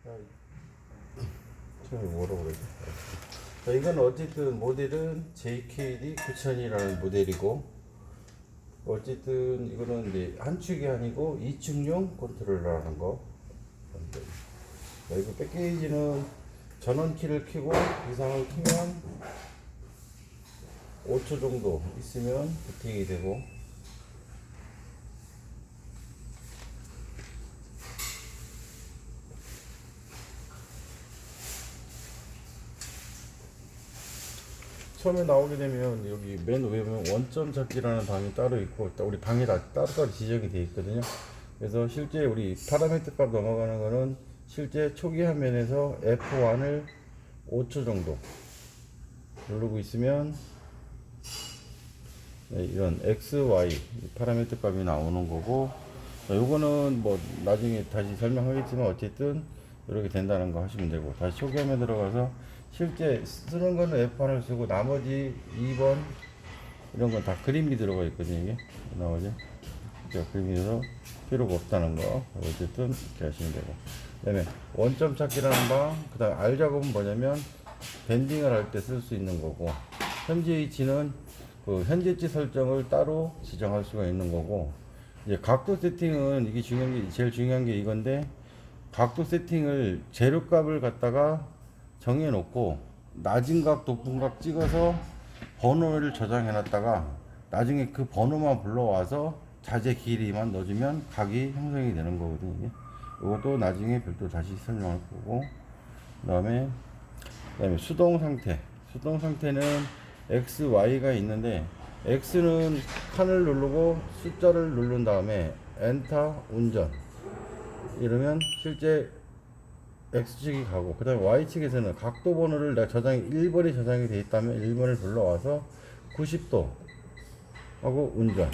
처음에 뭐라고 그러지? 자, 이건 어쨌든 모델은 JKD 9000이라는 모델이고, 어쨌든 이거는 이제 한 축이 아니고 2축용 컨트롤러라는 거. 자, 이거 패키지는 전원 키를 켜고 이상을 키면 5초 정도 있으면 부팅이 되고, 처음에 나오게 되면 여기 맨 위에 보면 원점 잡기라는 방이 따로 있고, 우리 방이 다 따로따로 지정이 되어 있거든요. 그래서 실제 우리 파라미터 값 넘어가는 거는 실제 초기 화면에서 F1을 5초 정도 누르고 있으면 이런 X, Y 파라미터 값이 나오는 거고, 요거는 뭐 나중에 다시 설명하겠지만 어쨌든 이렇게 된다는 거 하시면 되고, 다시 초기 화면 들어가서 실제 쓰는 거는 F1을 쓰고 나머지 2번 이런 건 다 그림이 들어가 있거든요. 이게 나오죠. 그림이 들어 필요가 없다는 거 어쨌든 이렇게 하시면 되고, 그 다음에 원점 찾기라는 방, 그 다음에 R 작업은 뭐냐면 밴딩을 할 때 쓸 수 있는 거고, 현재 위치는 그 현재치 설정을 따로 지정할 수가 있는 거고, 이제 각도 세팅은 이게 중요한 게, 제일 중요한 게 이건데, 각도 세팅을 재료값을 갖다가 정해 놓고 낮은 각 높은 각 찍어서 번호를 저장해 놨다가 나중에 그 번호만 불러와서 자재 길이만 넣어주면 각이 형성이 되는 거거든요. 이게 이것도 나중에 별도 다시 설명할 거고, 그다음에 수동 상태는 X, Y가 있는데, X는 칸을 누르고 숫자를 누른 다음에 엔터 운전 이러면 실제 X축이 가고, 그 다음에 Y축에서는 각도 번호를 내가 1번이 저장이 되어 있다면 1번을 불러와서 90도 하고 운전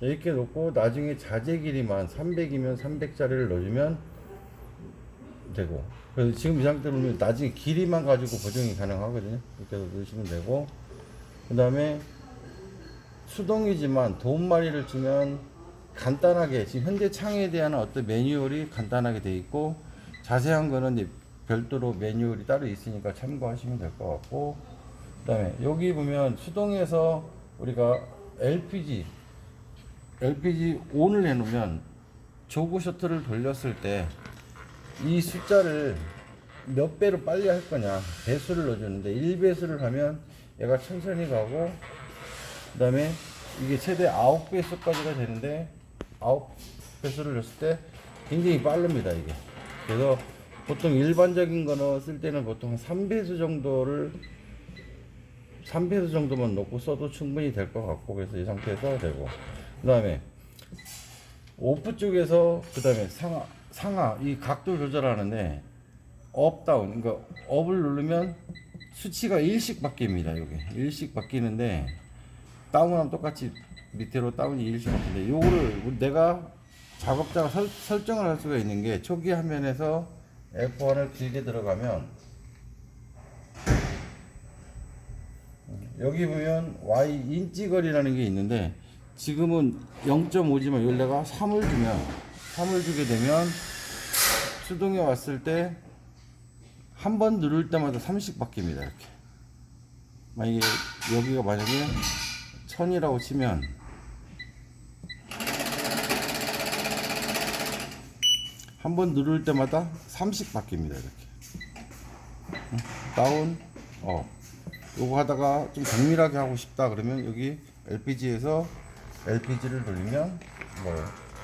이렇게 놓고 나중에 자재 길이만 300이면 300짜리를 넣어주면 되고, 그래서 지금 이 상태로 나중에 길이만 가지고 보정이 가능하거든요. 이렇게 넣으시면 되고, 그 다음에 수동이지만 도움말이를 주면 간단하게 지금 현재 창에 대한 어떤 매뉴얼이 간단하게 되어 있고, 자세한 거는 이제 별도로 매뉴얼이 따로 있으니까 참고하시면 될 것 같고, 그 다음에 여기 보면 수동에서 우리가 LPG ON을 해놓으면 조그 셔틀을 돌렸을 때 이 숫자를 몇 배로 빨리 할 거냐 배수를 넣어주는데, 1배수를 하면 얘가 천천히 가고, 그 다음에 이게 최대 9배수까지가 되는데 9배수를 넣었을 때 굉장히 빠릅니다 이게. 그래서 보통 일반적인 거는 쓸 때는 보통 한 3배수 정도만 넣고 써도 충분히 될 것 같고, 그래서 이 상태에서 되고, 그 다음에 오프 쪽에서 그 다음에 상하 이 각도 조절하는데 업 다운, 그러니까 업을 누르면 수치가 1씩 바뀝니다. 이게 1씩 바뀌는데, 다운하면 똑같이 밑으로 다운이 1씩 바뀌는데, 요거를 내가 작업자가 설정을 할 수가 있는 게, 초기 화면에서 F1을 길게 들어가면 여기 보면 Y 인치거리라는 게 있는데, 지금은 0.5지만 여기 내가 3을 주게 되면 수동에 왔을 때 한 번 누를 때마다 3씩 바뀝니다. 이렇게 만약에 여기가 만약에 1000이라고 치면 한 번 누를 때마다 3씩 바뀝니다. 이렇게 다운 업. 요거 하다가 좀 정밀하게 하고 싶다 그러면 여기 LPG에서 LPG를 돌리면 뭐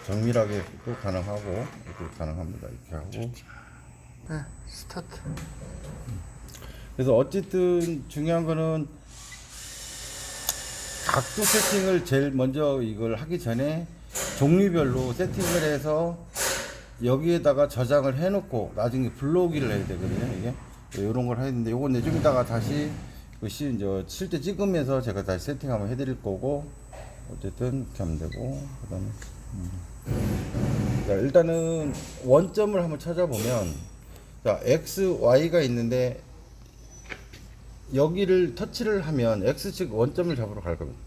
정밀하게 또 가능하고 이렇게 가능합니다. 이렇게 하고. 네, 스타트. 그래서 어쨌든 중요한 거는 각도 세팅을 제일 먼저 이걸 하기 전에 종류별로 세팅을 해서 여기에다가 저장을 해놓고 나중에 불러오기를 해야 되거든요. 이게 이런 걸 해야 되는데, 요건 좀 이따가 다시 이제 실제 찍으면서 제가 다시 세팅 한번 해드릴 거고, 어쨌든 이렇게 하면 되고, 그 다음에 자, 일단은 원점을 한번 찾아보면, 자, X, Y가 있는데 여기를 터치를 하면 X축 원점을 잡으러 갈 겁니다.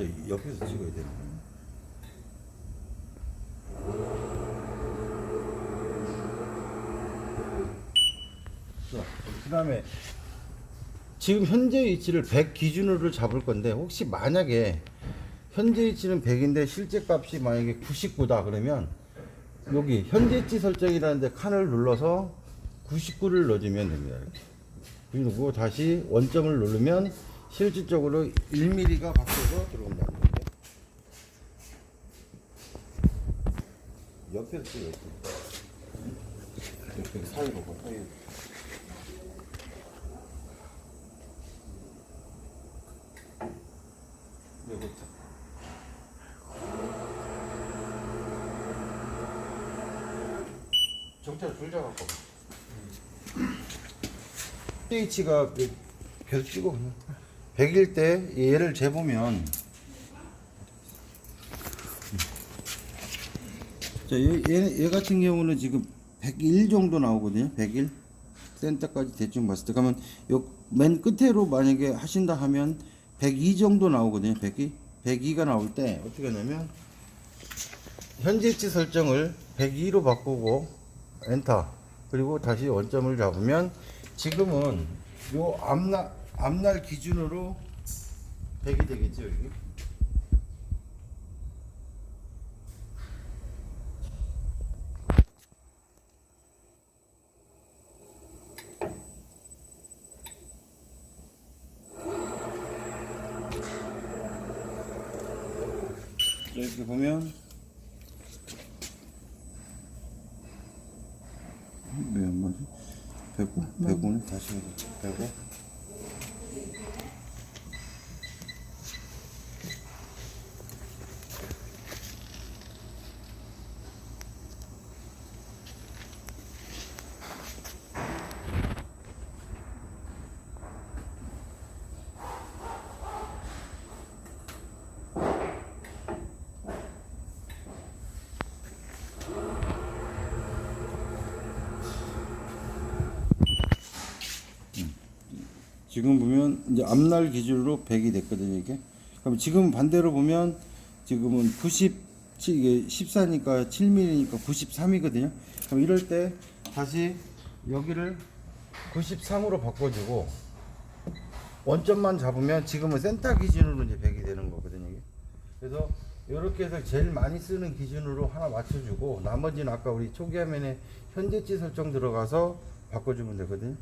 저 옆에서 찍어야 돼. 그 다음에 지금 현재 위치를 100 기준으로 잡을 건데, 혹시 만약에 현재 위치는 100인데 실제 값이 만약에 99다 그러면 여기 현재치 설정이라는 데 칸을 눌러서 99를 넣어주면 됩니다. 그리고 다시 원점을 누르면 실질적으로 1mm가 바뀌어서 들어온다는 거죠. 옆에서 찍어야지. 옆에 사이로 봐, 사이로. 정찰 줄 잡았고. pH가 계속 찍어. 100일 때 얘를 재보면, 자, 얘 같은 경우는 지금 101 정도 나오거든요. 101 센터까지 대충 봤을 때. 그러면 요 맨 끝으로 만약에 하신다 하면 102 정도 나오거든요. 102가 나올 때 어떻게 하냐면 현재치 설정을 102로 바꾸고 엔터, 그리고 다시 원점을 잡으면 지금은 요 앞날 기준으로 100이 되겠죠. 여기. 이렇게 보면 왜 안 맞지? 105? 105네? 다시 해보자. 105? 지금 보면 이제 앞날 기준으로 100이 됐거든요, 이게. 그럼 지금 반대로 보면 지금은 이게 14니까 7mm니까 93이거든요. 그럼 이럴 때 다시 여기를 93으로 바꿔주고 원점만 잡으면 지금은 센터 기준으로 이제 100이 되는 거거든요, 이게. 그래서 이렇게 해서 제일 많이 쓰는 기준으로 하나 맞춰주고 나머지는 아까 우리 초기 화면에 현재치 설정 들어가서 바꿔주면 되거든요.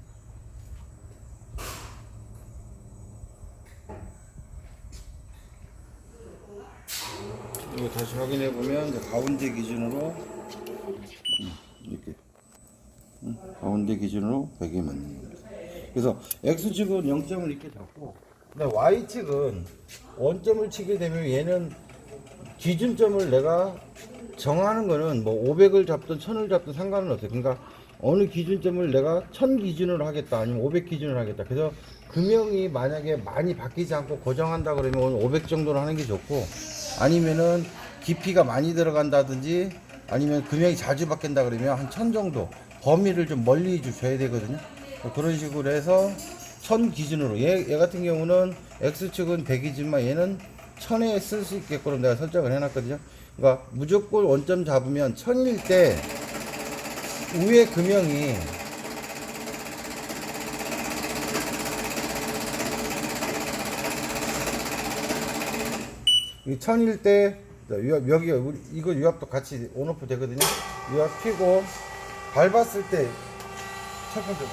이거 다시 확인해 보면 이제 가운데 기준으로 이렇게 가운데 기준으로 100이 맞는 겁니다. 그래서 X축은 0점을 이렇게 잡고, 근데 Y축은 원점을 치게 되면 얘는 기준점을 내가 정하는 거는 뭐 500을 잡든 1000을 잡든 상관은 없어요. 그러니까 어느 기준점을 내가 1000 기준으로 하겠다 아니면 500 기준으로 하겠다. 그래서 금형이 만약에 많이 바뀌지 않고 고정한다 그러면 오늘 500 정도로 하는 게 좋고, 아니면은 깊이가 많이 들어간다든지 아니면 금형이 자주 바뀐다 그러면 한 1000 정도 범위를 좀 멀리 줘야 되거든요. 그런 식으로 해서 1000 기준으로 얘 같은 경우는 X축은 100이지만 얘는 1000에 쓸 수 있게끔 내가 설정을 해놨거든요. 그러니까 무조건 원점 잡으면 1000일 때 위에 금형이 이 1000일 때 여기 우리 이거 유압도 같이 온오프 되거든요. 유압 켜고 밟았을 때 첫 번째 봐.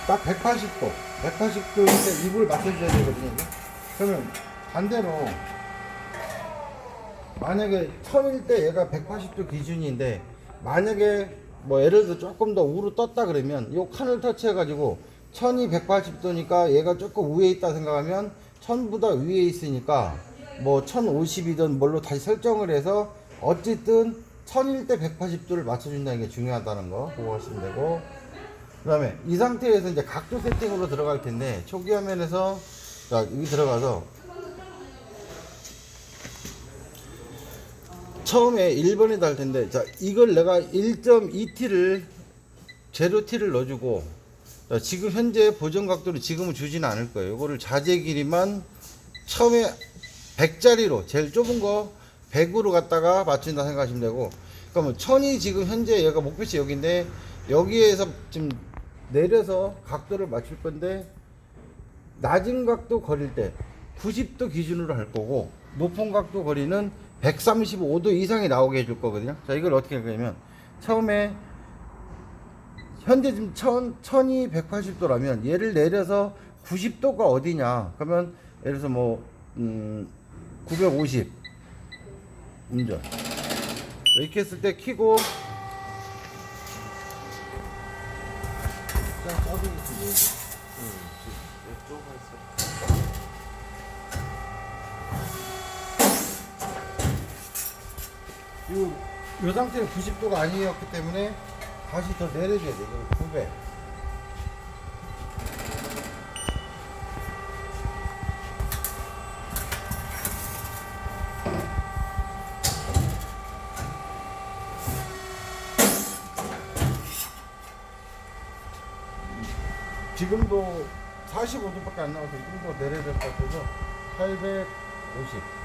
딱 180도 180도인데 입을 맞춰줘야 되거든요. 그러면 반대로 만약에 1000일 때 얘가 180도 기준인데 만약에 뭐 예를 들어 조금 더 우로 떴다 그러면 요 칸을 터치해 가지고 1000이 180도니까 얘가 조금 위에 있다 생각하면 1000보다 위에 있으니까 뭐 1050이든 뭘로 다시 설정을 해서 어쨌든 1000일 때 180도를 맞춰준다는 게 중요하다는 거 그거 하시면 되고, 그 다음에 이 상태에서 이제 각도 세팅으로 들어갈 텐데 초기 화면에서 자 여기 들어가서 처음에 1번에 달 텐데, 자, 이걸 내가 1.2T를, 제로 T를 넣어주고, 자, 지금 현재 보정 각도를 지금은 주지는 않을 거예요. 이거를 자재 길이만 처음에 100짜리로, 제일 좁은 거 100으로 갖다가 맞춘다 생각하시면 되고, 그러면 천이 지금 현재 얘가 목표치 여기인데, 여기에서 지금 내려서 각도를 맞출 건데, 낮은 각도 거릴 때 90도 기준으로 할 거고, 높은 각도 거리는 135도 이상이 나오게 해줄 거거든요. 자, 이걸 어떻게 할 거냐면, 처음에 현재 지금 천이 180도라면 얘를 내려서 90도가 어디냐? 그러면 예를 들어서 뭐 950 운전 이렇게 했을 때 키고, 요 상태는 90도가 아니었기 때문에 다시 더 내려줘야 돼. 이거 900. 지금도 45도밖에 안 나와서 이 정도 내려야 될 것 같아서 850.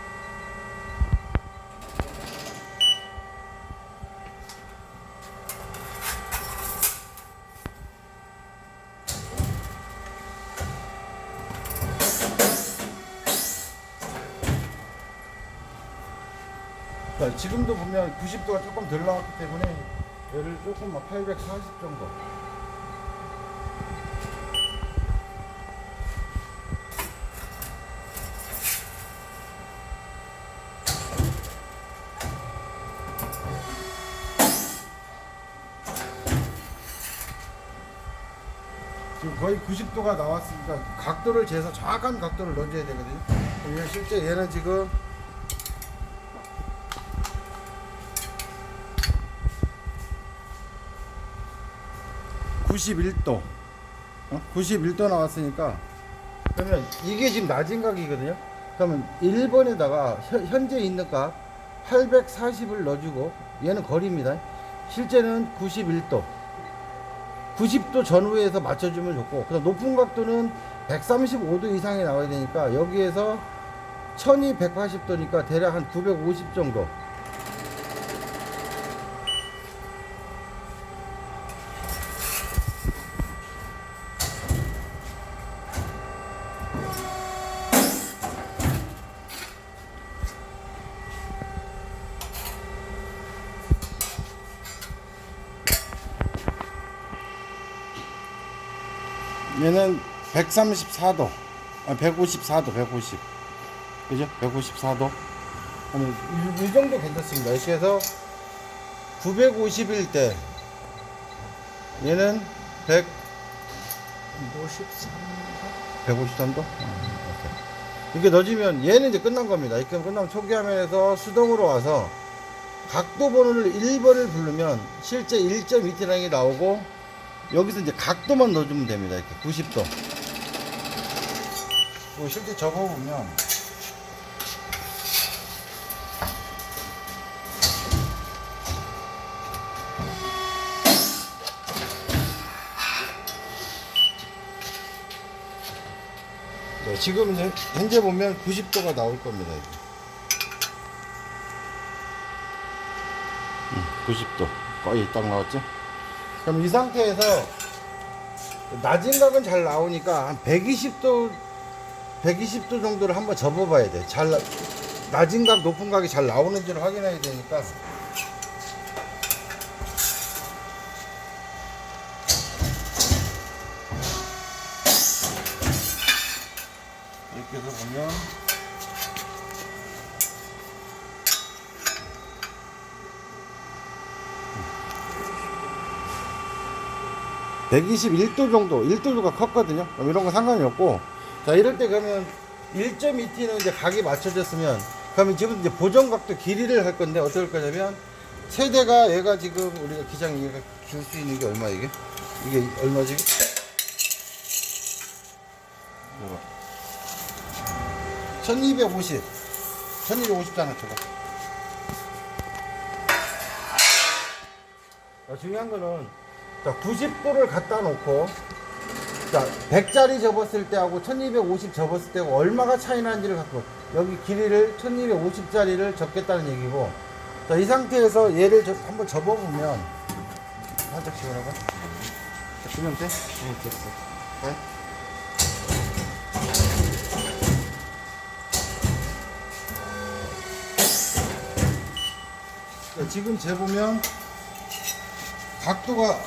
자, 지금도 보면 90도가 조금 덜 나왔기 때문에 얘를 조금 막 840 정도. 지금 거의 90도가 나왔으니까 각도를 재서 정확한 각도를 넣어줘야 되거든요. 그럼 실제 얘는 지금 91도 91도 나왔으니까, 그러면 이게 지금 낮은 각이거든요. 그러면 1번에다가 현재 있는 각 840을 넣어주고, 얘는 거리입니다. 실제는 91도 90도 전후에서 맞춰주면 좋고, 그다음 높은 각도는 135도 이상이 나와야 되니까 여기에서 천이 180도니까 대략 한 950 정도. 얘는 134도, 154도, 150. 그죠? 154도. 이 정도 괜찮습니다. 이렇게 해서 950일 때, 얘는 153도? 이렇게 넣어주면 얘는 이제 끝난 겁니다. 이렇게 끝나면 초기 화면에서 수동으로 와서 각도 번호를 1번을 부르면 실제 1.2T라는 게 나오고, 여기서 이제 각도만 넣어주면 됩니다. 이렇게 90도. 그리고 실제 접어보면 네, 지금 현재 보면 90도가 나올 겁니다. 이게. 90도 거의 딱 나왔죠? 그럼 이 상태에서 낮은 각은 잘 나오니까 한 120도 정도를 한번 접어 봐야 돼. 낮은 각, 높은 각이 잘 나오는지를 확인해야 되니까. 이렇게 해서 보면 121도 정도, 1도가 컸거든요. 그럼 이런 거 상관이 없고, 자, 이럴 때 그러면 1.2T는 이제 각이 맞춰졌으면, 그러면 지금 이제 보정각도 길이를 할 건데, 어떻게 할 거냐면, 최대가 얘가 지금 우리가 기장 얘가 줄 수 있는 게 얼마 이게? 이게 얼마지? 1250. 1250잖아, 저거. 중요한 거는 자, 90도를 갖다 놓고 자, 100짜리 접었을 때하고 1250 접었을 때하고 얼마가 차이 나는지를 갖고 여기 길이를 1250짜리를 접겠다는 얘기고 자, 이 상태에서 얘를 한번 접어보면 살짝 지원해봐. 자, 그냥 돼? 응, 됐어. 네? 자, 지금 재보면 각도가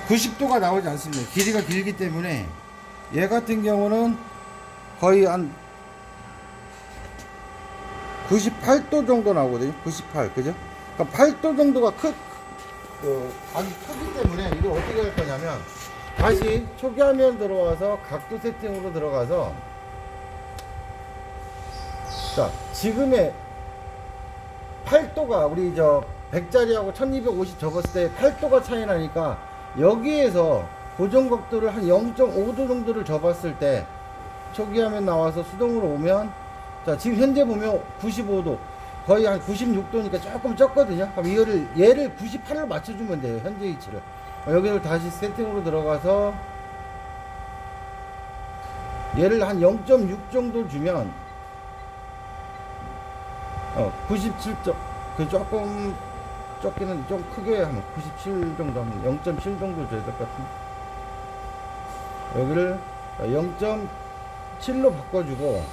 90도가 나오지 않습니다. 길이가 길기 때문에 얘 같은 경우는 거의 한 98도 정도 나오거든요. 98, 그죠? 그러니까 8도 정도가 각이 크기 때문에 이걸 어떻게 할 거냐면 다시 초기 화면 들어와서 각도 세팅으로 들어가서 자, 지금의 8도가 우리 저 100짜리하고 1250 접었을 때 8도가 차이 나니까 여기에서 고정 각도를 한 0.5도 정도를 접었을 때 초기 화면 나와서 수동으로 오면 자, 지금 현재 보면 95도 거의 한 96도니까 조금 적거든요. 그럼 얘를 98로 맞춰주면 돼요. 현재 위치를. 여기를 다시 세팅으로 들어가서 얘를 한 0.6 정도 주면 97점 그 조금 적기는 좀 크게 하면 97 정도 하면 0.7 정도 줘야 될 것 같은데 여기를 0.7로 바꿔주고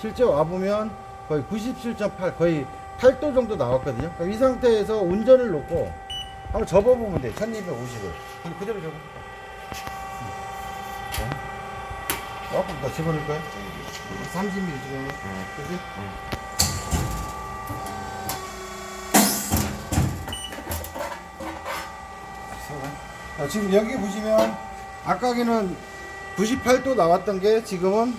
실제 와보면 거의 97.8 거의 8도 정도 나왔거든요. 그럼 이 상태에서 운전을 놓고 한번 접어보면 돼. 1250을 그대로 접어. 조금 더 집어넣을 거야? 30mm 집어넣어. 그지? 지금 여기 보시면 아까기는 98도 나왔던 게 지금은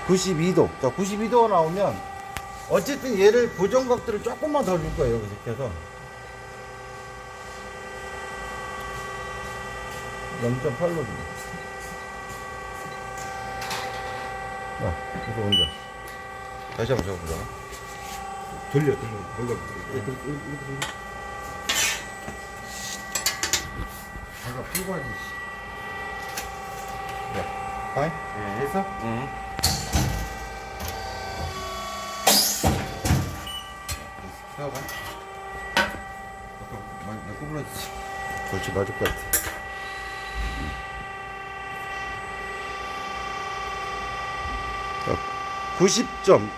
92도. 자, 92도가 나오면 어쨌든 얘를 고정 각도를 조금만 더 줄 거예요. 이렇게 해서 0.8로 줍니다. 이거 온다. 다시 한번 적어보자. 돌려. 아까 피고하지. 야, 가이? 네, 했어? 응. 세워봐. 아까 많이 구부러지지. 그렇지, 맞을 것 같아. 90점.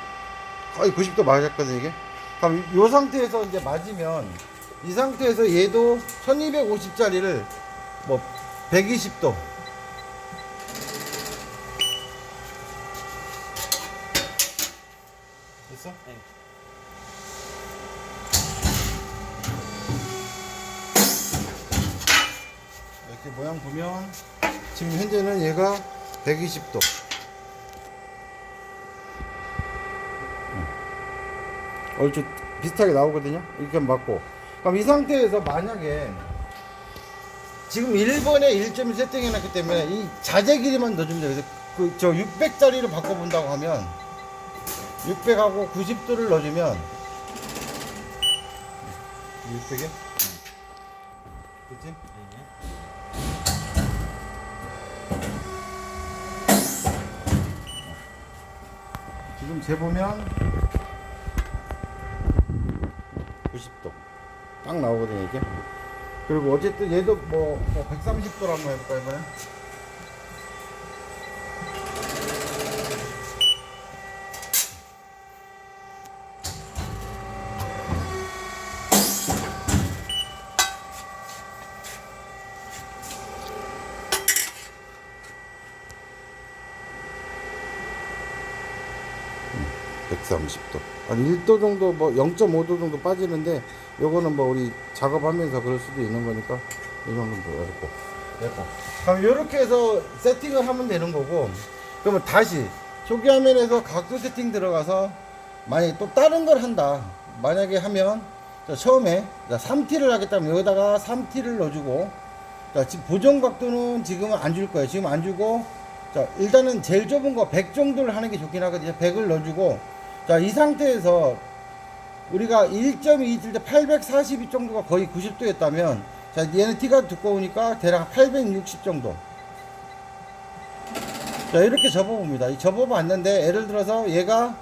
거의 90도 맞았거든, 이게. 그럼 이 상태에서 이제 맞으면, 이 상태에서 얘도 1250짜리를 뭐 120도. 됐어? 네. 이렇게 모양 보면, 지금 현재는 얘가 120도. 얼추 비슷하게 나오거든요. 이렇게 맞고. 그럼 이 상태에서 만약에 지금 1번에 1점을 세팅해 놨기 때문에 이 자재 길이만 넣어주면 돼요. 그래서 저 600짜리로 바꿔본다고 하면 600하고 90도를 넣어주면 600에? 그치? 지금 재보면 90도 딱 나오거든요, 이게. 그리고 어쨌든 얘도 뭐 130도로 한번 해볼까, 이번에? 음, 130도. 한 1도 정도, 뭐 0.5도 정도 빠지는데, 요거는 뭐 우리 작업하면서 그럴 수도 있는 거니까, 이 정도는 뭐 됐고. 그럼 요렇게 해서 세팅을 하면 되는 거고, 그러면 다시 초기 화면에서 각도 세팅 들어가서, 만약에 또 다른 걸 한다. 만약에 하면, 자, 처음에 3T를 하겠다면 여기다가 3T를 넣어주고, 자, 지금 보정 각도는 지금은 안 줄 거예요. 지금 안 주고, 자, 일단은 제일 좁은 거 100 정도를 하는 게 좋긴 하거든요. 100을 넣어주고, 자, 이 상태에서 우리가 1.2 칠 때 842 정도가 거의 90도였다면, 자, 얘는 T가 두꺼우니까 대략 860 정도. 자, 이렇게 접어봅니다. 이 접어봤는데, 예를 들어서 얘가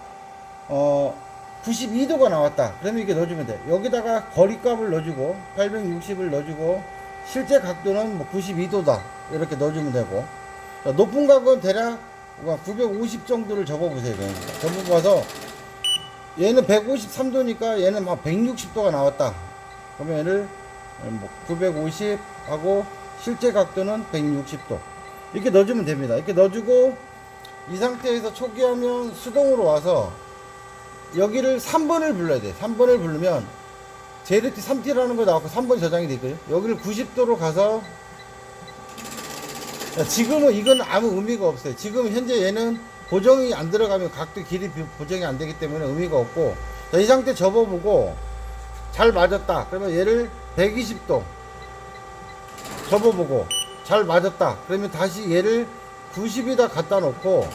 92도가 나왔다. 그러면 이렇게 넣어주면 돼. 여기다가 거리값을 넣어주고 860을 넣어주고 실제 각도는 뭐 92도다 이렇게 넣어주면 되고, 자, 높은 각은 대략 950 정도를 접어보세요. 접어봐서 얘는 153도니까 얘는 막 160도가 나왔다. 그러면 얘를 뭐 950 하고 실제 각도는 160도 이렇게 넣어주면 됩니다. 이렇게 넣어주고 이 상태에서 초기화면 수동으로 와서 여기를 3번을 불러야 돼. 3번을 부르면 JLT 3T라는 거 나왔고 3번이 저장이 돼 있거든요. 여기를 90도로 가서, 지금은 이건 아무 의미가 없어요. 지금 현재 얘는 보정이 안 들어가면 각도 길이 보정이 안 되기 때문에 의미가 없고, 자, 이 상태 접어보고 잘 맞았다. 그러면 얘를 120도 접어보고 잘 맞았다. 그러면 다시 얘를 90에다 갖다 놓고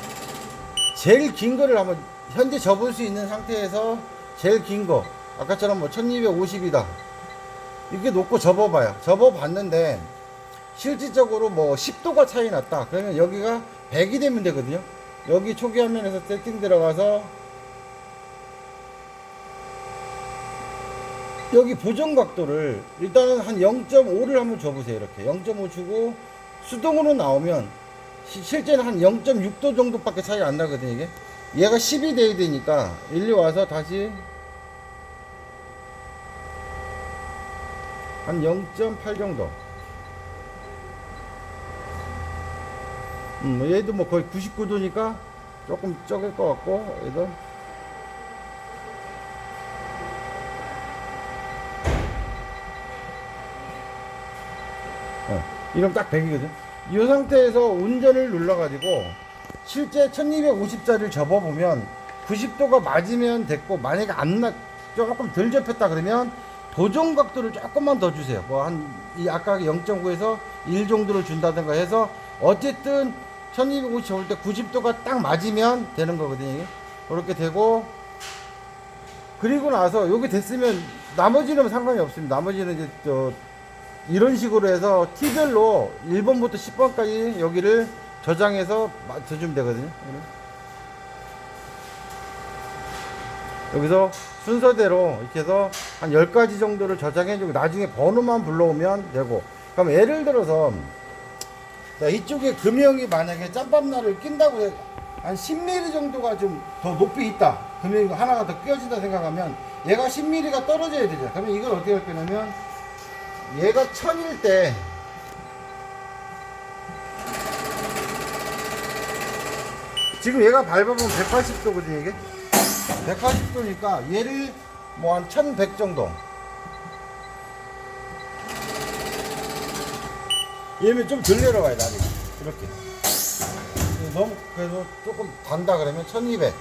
제일 긴 거를 한번 현재 접을 수 있는 상태에서 제일 긴 거 아까처럼 뭐 1250이다 이렇게 놓고 접어봐요. 접어봤는데 실질적으로 뭐 10도가 차이 났다. 그러면 여기가 100이 되면 되거든요. 여기 초기 화면에서 세팅 들어가서 여기 보정 각도를 일단은 한 0.5를 한번 줘보세요. 이렇게 0.5 주고 수동으로 나오면 실제는 한 0.6도 정도밖에 차이가 안 나거든요. 이게 얘가 10이 돼야 되니까 일리 와서 다시 한 0.8 정도. 얘도 뭐 거의 99도니까 조금 적을 것 같고, 얘도 이러면 딱 100이거든. 이 상태에서 운전을 눌러가지고 실제 1250짜리를 접어보면 90도가 맞으면 됐고, 만약에 조금 덜 접혔다 그러면 보정 각도를 조금만 더 주세요. 뭐 이 아까 0.9에서 1 정도를 준다든가 해서 어쨌든 1250 접을 때 90도가 딱 맞으면 되는 거거든요. 이게. 그렇게 되고, 그리고 나서 여기 됐으면 나머지는 상관이 없습니다. 나머지는 이제 이런 식으로 해서 T별로 1번부터 10번까지 여기를 저장해서 맞춰주면 되거든요. 여기서 순서대로 이렇게 해서 한 10가지 정도를 저장해주고 나중에 번호만 불러오면 되고, 그럼 예를 들어서 자, 이쪽에 금형이 만약에 짬밥날을 낀다고 해서 한 10mm 정도가 좀 더 높이 있다. 금형이 하나가 더 끼어진다 생각하면 얘가 10mm가 떨어져야 되죠. 그러면 이걸 어떻게 할 거냐면 얘가 1000일 때 지금 얘가 밟아보면 180도거든요. 이게 180도니까 얘를 뭐 한 1100 정도, 얘면 좀 덜 내려가야 돼. 이렇게 너무 그래도 조금 단다 그러면 1200.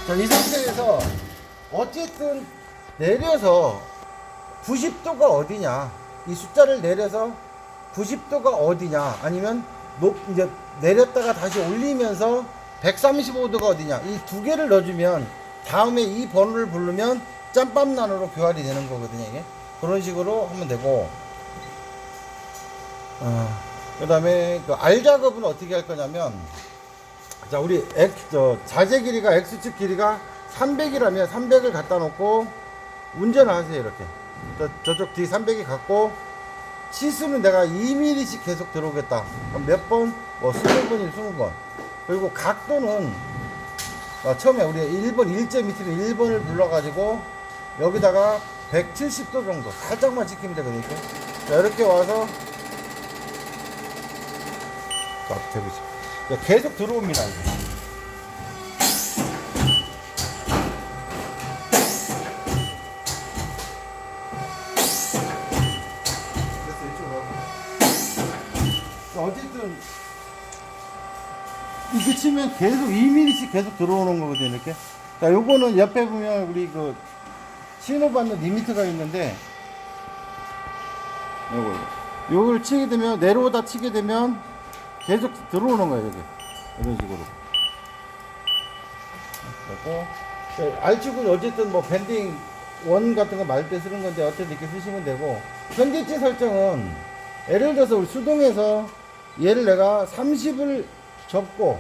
자, 이 상태에서 어쨌든 내려서 90도가 어디냐, 이 숫자를 내려서 90도가 어디냐, 아니면 이제 내렸다가 다시 올리면서 135도가 어디냐, 이 두 개를 넣어주면 다음에 이 번호를 부르면 짬밥난으로 교환이 되는 거거든요. 이게 그런 식으로 하면 되고, 그 다음에 그 R 작업은 어떻게 할 거냐면, 자, 우리 자재 길이가 X축 길이가 300이라면 300을 갖다 놓고 운전을 하세요. 이렇게 저쪽 뒤 300이 갖고 치수는 내가 2mm씩 계속 들어오겠다. 그럼 몇 번? 뭐 20번이면 20번. 그리고 각도는 처음에 우리가 1번 1.2T로 1번을 불러가지고 여기다가 170도 정도 살짝만 지키면 되거든요. 자, 이렇게 와서 계속 들어옵니다. 이제. 어쨌든 이렇게 치면 계속 2mm씩 계속 들어오는 거거든요. 이렇게. 자, 요거는 옆에 보면 우리 그 신호받는 리미트가 있는데, 요걸 치게 되면, 내려오다 치게 되면 계속 들어오는 거예요. 여기 이런 식으로. 그리고 R축은 어쨌든 뭐 밴딩 원 같은 거 말 때 쓰는 건데 어쨌든 이렇게 쓰시면 되고, 현재치 설정은 예를 들어서 우리 수동에서 얘를 내가 30을 접고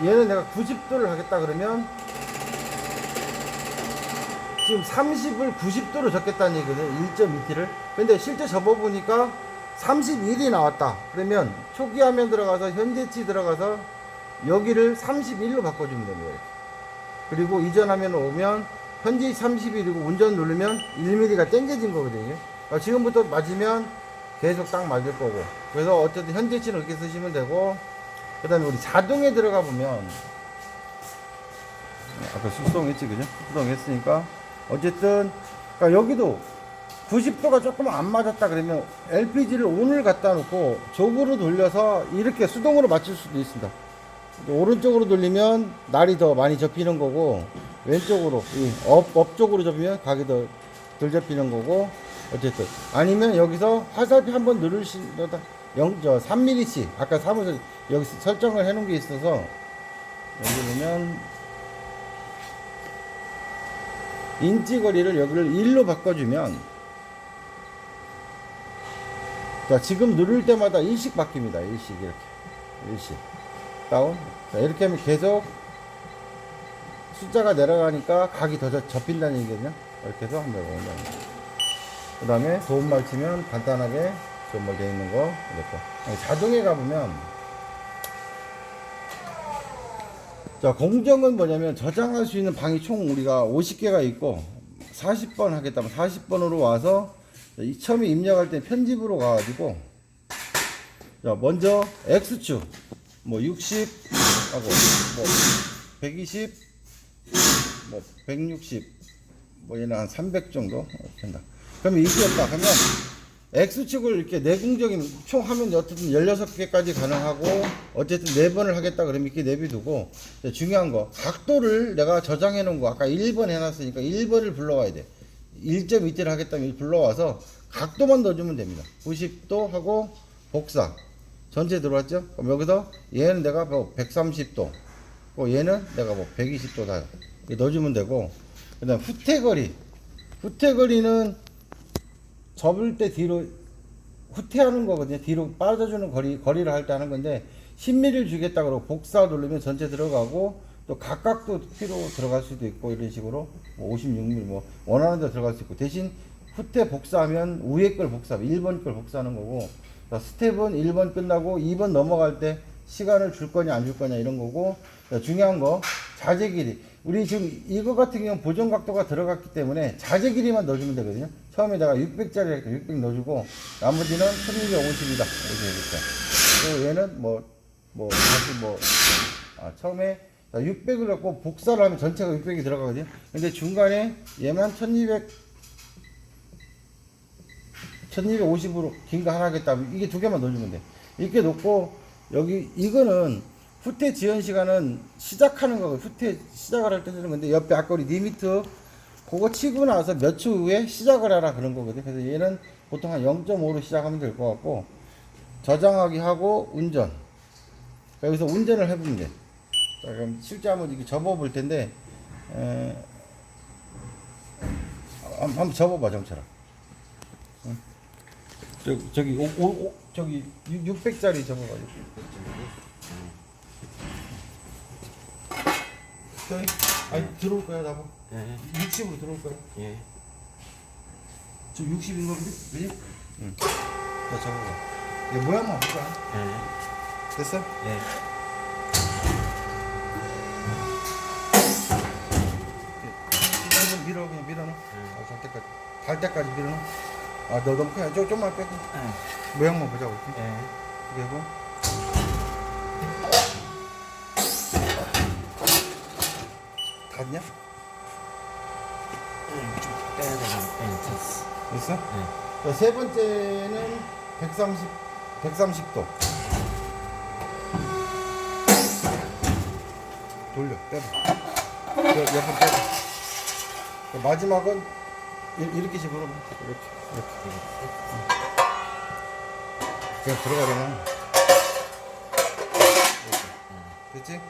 얘는 내가 90도를 하겠다 그러면 지금 30을 90도로 접겠다는 얘기거든요. 1.2t를. 근데 실제 접어보니까 31이 나왔다. 그러면 초기 화면 들어가서 현재치 들어가서 여기를 31로 바꿔주면 됩니다. 이렇게. 그리고 이전 화면 오면 현재 30일이고 운전 누르면 1mm가 당겨진 거거든요. 지금부터 맞으면 계속 딱 맞을 거고. 그래서 어쨌든 현재치는 그렇게 쓰시면 되고, 그 다음에 우리 자동에 들어가 보면 아까 수동했지 그죠? 수동했으니까 어쨌든 그러니까 여기도 90도가 조금 안 맞았다 그러면 LPG를 ON을 갖다 놓고 적으로 돌려서 이렇게 수동으로 맞출 수도 있습니다. 오른쪽으로 돌리면 날이 더 많이 접히는 거고, 왼쪽으로 업 쪽으로 접히면 각이 더 덜 접히는 거고. 어쨌든 아니면 여기서 화살표 한번 누르시다 3mm씩 아까 사무실 여기 설정을 해 놓은 게 있어서 여기 보면 인치 거리를 여기를 1로 바꿔주면, 자 지금 누를 때마다 일씩 바뀝니다. 일씩 이렇게 일씩 다운. 자 이렇게 하면 계속 숫자가 내려가니까 각이 더 접힌다는 얘기거든요. 이렇게 해서 한번 해보면, 그 다음에 도움말 치면 간단하게 도움말 되어 있는 거 이렇게. 자동에 가보면, 자 공정은 뭐냐면 저장할 수 있는 방이 총 우리가 50개가 있고 40번 하겠다면 40번으로 와서 처음에 입력할 때 편집으로 가가지고, 자 먼저 X축 뭐 60 하고 뭐 120 뭐 160 뭐 얘는 한 300 정도 된다. 그러면 이게 없다 하면 X축을 이렇게 내궁적인 총 하면 어쨌든 16개까지 가능하고, 어쨌든 4번을 하겠다 그러면 이렇게 내비두고, 중요한 거 각도를 내가 저장해 놓은 거 아까 1번 해놨으니까 1번을 불러와야 돼. 1.2t를 하겠다면 불러와서 각도만 넣어주면 됩니다. 90도 하고 복사 전체 들어왔죠? 그럼 여기서 얘는 내가 뭐 130도, 얘는 내가 뭐 120도 다 넣어주면 되고, 그 다음 후퇴거리. 후퇴거리는 접을 때 뒤로 후퇴하는 거거든요. 뒤로 빠져주는 거리를 할 때 하는 건데 10mm를 주겠다 그러고 복사 누르면 전체 들어가고, 또 각각도 필요 들어갈 수도 있고 이런 식으로 뭐 56mm 뭐 원하는 데 들어갈 수 있고, 대신 후퇴 복사하면 위에 걸 복사하면 1번 걸 복사하는 거고, 스텝은 1번 끝나고 2번 넘어갈 때 시간을 줄 거냐 안 줄 거냐 이런 거고, 중요한 거 자재 길이. 우리 지금 이거 같은 경우는 보정 각도가 들어갔기 때문에 자재 길이만 넣어주면 되거든요. 처음에 내가 600짜리 600 넣어주고 나머지는 1250이다. 이렇게. 또 얘는 처음에 600을 갖고 복사를 하면 전체가 600이 들어가거든요. 근데 중간에 얘만 1250으로 긴 거 하나 하겠다. 이게 두 개만 넣어주면 돼. 이렇게 놓고, 여기 이거는 후퇴 지연 시간은 시작하는 거고, 후퇴 시작을 할 때 쓰는 건데, 옆에 아까 우리 리미트 그거 치고 나서 몇 초 후에 시작을 하라 그런 거거든요. 그래서 얘는 보통 한 0.5로 시작하면 될 것 같고, 저장하기 하고 운전. 여기서 운전을 해보면 돼. 자, 그럼 실제 한번 이렇게 접어볼 텐데, 한번 접어봐 정철아. 저기 600짜리 접어가지고. 저기 아니 들어올 거야 나봐. 예. 60으로 들어올 거야. 예. 지금 60인 건데, 그지? 응. 나 접어봐. 얘 모양만 볼까? 예. 됐어? 예. 그냥 밀어, 그냥 밀어놔. 달 때까지 밀어놔. 아, 너 너무 크냐? 좀만 빼고. 예. 모양만 보자고. 이렇게. 예. 그리고 닿냐? 좀 빼야 되는. 됐어. 됐어? 예. 자, 세 번째는 130도. 돌려, 빼봐. 옆에 빼봐. 마지막은 이렇게 집어넣어. 이렇게. 그냥 들어가려면. 됐지? 예.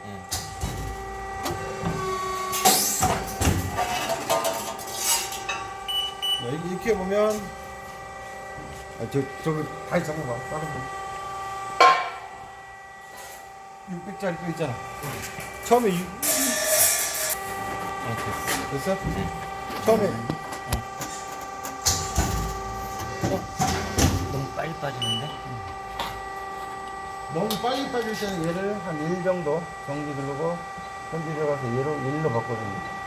이렇게 보면 저기 다시 잡아봐. 다른 거 600짜리 또 있잖아. 처음에 됐어? 처음에 너무 빨리 빠지는데? 너무 빨리 빠질 때는 얘를 한 1 정도 정지 누르고 현지 들어가서 얘로 1로 바꿔줍니다.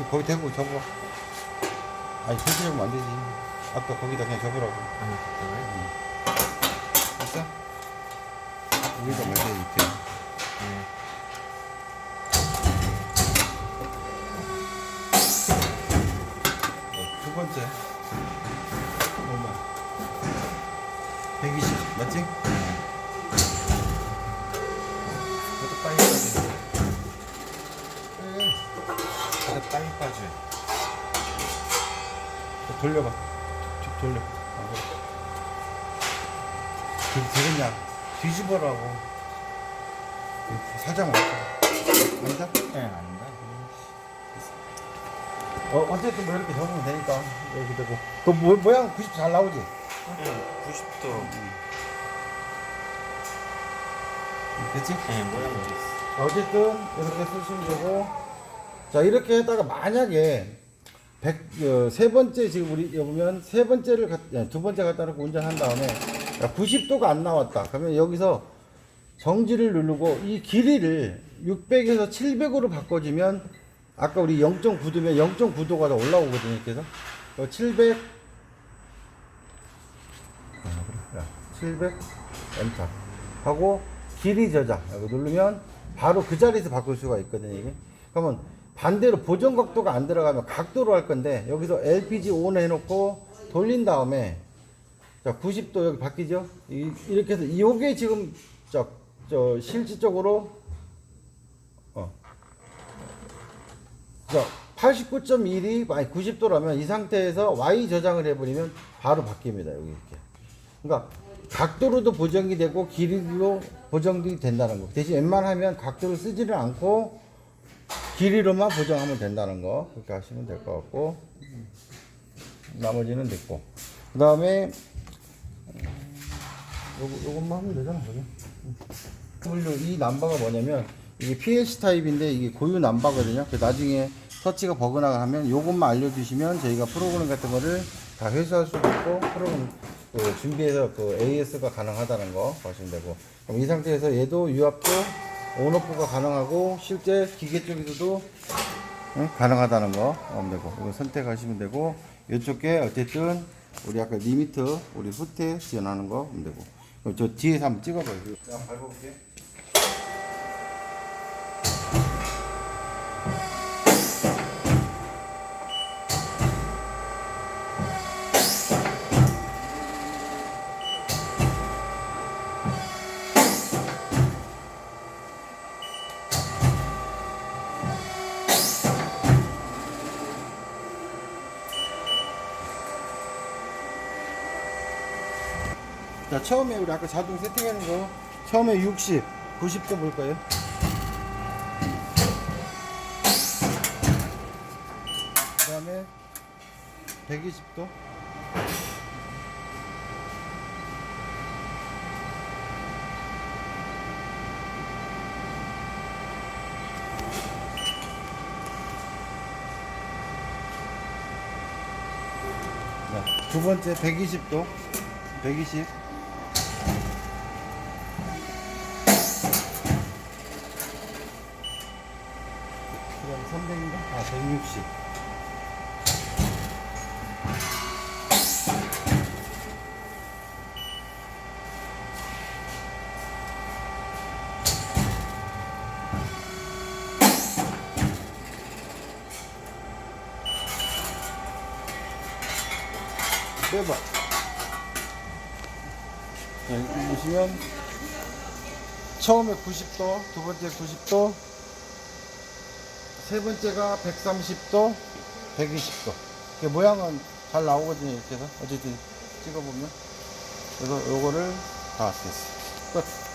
거기 대고 접어. 아니 그렇게 접으면 안 되지. 아까 거기다 그냥 접으라고. 아니, 됐다고요? 됐어? 여기다 말대 이렇게. 예. 두 번째. 얼마? 120 맞지? 그것도 빨리 빠지네. 네. 그것도 빨리 빠져. 돌려봐. 쭉 돌려. 되겠냐? 뒤집어라고. 살짝만. 아니다? 예, 아닌가? 어쨌든 뭐 이렇게 접으면 되니까. 이렇게 되고. 그 모양 90 잘 나오지? 예, 90도. 됐지? 예, 모양도 있어. 어쨌든 이렇게 쓰시면 되고. 자, 이렇게 했다가 만약에 세 번째 지금 우리 보면 세 번째를 두 번째 갖다 놓고 운전한 다음에 90도가 안 나왔다. 그러면 여기서 정지를 누르고 이 길이를 600에서 700으로 바꿔주면 아까 우리 0.9도면 0.9도가 더 올라오거든요. 그래서 700 엔터 하고 길이 저장 여기 누르면 바로 그 자리에서 바꿀 수가 있거든요. 이게 그러면 반대로 보정 각도가 안 들어가면 각도로 할 건데 여기서 LPG ON 해놓고 돌린 다음에 자 90도 여기 바뀌죠. 이렇게 해서 이게 지금 저 실질적으로 자 89.1이 아니 90도라면 이 상태에서 Y 저장을 해버리면 바로 바뀝니다. 여기 이렇게. 그러니까 각도로도 보정이 되고 길이로 보정이 된다는 거. 대신 웬만하면 각도를 쓰지를 않고 길이로만 보정하면 된다는 거. 그렇게 하시면 될 것 같고 나머지는 됐고 그 다음에 요것만 하면 되잖아. 이 남바가 뭐냐면 이게 PLC 타입인데 이게 고유 남바거든요. 나중에 터치가 버그나 하면 요것만 알려주시면 저희가 프로그램 같은 거를 다 회수할 수 있고 프로그램 준비해서 AS가 가능하다는 거 보시면 되고 그럼 이 상태에서 얘도 유압도 온오프가 가능하고 실제 기계 쪽에서도 가능하다는 거 하면 되고 이거 선택하시면 되고 이쪽에 어쨌든 우리 아까 리미트 우리 후퇴 지원하는 거 하면 되고 그럼 저 뒤에서 한번 찍어봐요. 그냥 밟아볼게. 자, 처음에 우리 아까 자동 세팅하는 거 처음에 60, 90도 볼 거예요. 그 다음에 120도. 두 번째 120도. 120. 그다음 300인가? 160. 빼봐. 자, 여기 보시면 처음에 90도, 두 번째 90도, 세 번째가 130도, 120도. 모양은 잘 나오거든요. 이렇게 해서 어쨌든 찍어보면 그래서 요거를, 됐어. 끝.